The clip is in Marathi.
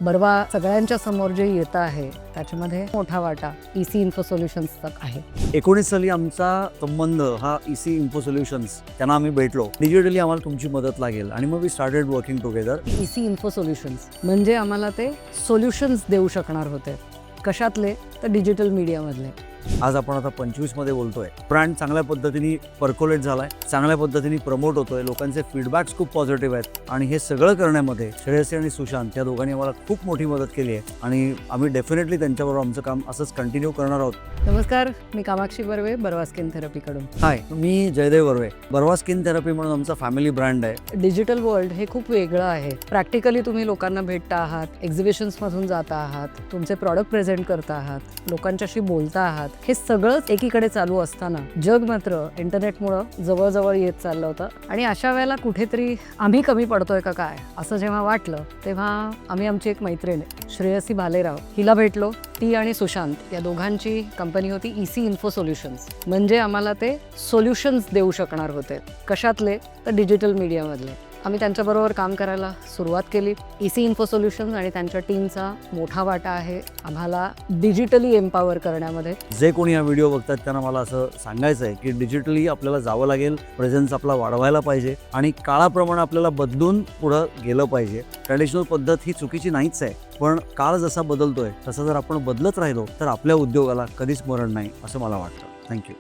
बर्वा सगळ्यांच्या समोर जे येतं आहे त्याच्यामध्ये मोठा वाटा ईसी इन्फो सोल्युशन्सचा आहे. 19 साली आमचा संबंध हा ईसी इन्फो सोल्युशन्स त्यांना आम्ही भेटलो. डिजिटली आम्हाला तुमची मदत लागेल आणि मग we started working together. EC info solutions म्हणजे आम्हाला ते सोल्युशन्स देऊ शकणार होते. कशातले? तर डिजिटल मीडियामधले. आज आपण आता 25 मध्ये बोलतोय. ब्रँड चांगल्या पद्धतीने पर्कोलेट झालाय, चांगल्या पद्धतीने प्रमोट होतोय, लोकांचे फीडबॅक्स खूप पॉझिटिव्ह आहेत आणि हे सगळं करण्यामध्ये श्रेयसी आणि सुशांत या दोघांनी आम्हाला खूप मोठी मदत केली आहे आणि आम्ही डेफिनेटली त्यांच्याबरोबर आमचं काम असंच कंटिन्यू करणार आहोत. नमस्कार, मी कामाक्षी बर्वे, बर्वा स्किन थेरपीकडून. हाय, मी जयदेव बर्वे. बर्वा स्किन थेरपी म्हणून आमचा फॅमिली ब्रँड आहे. डिजिटल वर्ल्ड हे खूप वेगळं आहे. प्रॅक्टिकली तुम्ही लोकांना भेटता आहात, एक्झिबिशन्समधून जाता आहात, तुमचे प्रॉडक्ट प्रेझेंट करता आहात, लोकांच्याशी बोलता आहात. हे सगळंच एकीकडे चालू असताना जग मात्र इंटरनेटमुळं जवळजवळ येत चाललं होतं आणि अशा वेळेला कुठेतरी आम्ही कमी पडतोय का काय असं जेव्हा वाटलं तेव्हा आम्ही आमची एक मैत्रीण श्रेयसी भालेराव हिला भेटलो. ती आणि सुशांत या दोघांची कंपनी होती ईसी इन्फो सोल्युशन्स. म्हणजे आम्हाला ते सोल्युशन्स देऊ शकणार होते. कशातले? तर डिजिटल मीडियामधले. आम्ही त्यांच्याबरोबर काम करायला सुरुवात केली. ईसी इन्फो सोल्युशन्स आणि त्यांच्या टीमचा मोठा वाटा आहे आम्हाला डिजिटली एम्पावर करण्यामध्ये. जे कोणी हा व्हिडिओ बघतात त्यांना मला असं सांगायचं आहे की डिजिटली आपल्याला जावं लागेल, प्रेझेन्स आपला वाढवायला पाहिजे आणि काळाप्रमाणे आपल्याला बदलून पुढं गेलं पाहिजे. ट्रॅडिशनल पद्धत ही चुकीची नाहीच आहे, पण काळ जसा बदलतोय तसं जर आपण बदलत राहिलो तर आपल्या उद्योगाला कधीच मरण नाही असं मला वाटतं. थँक्यू.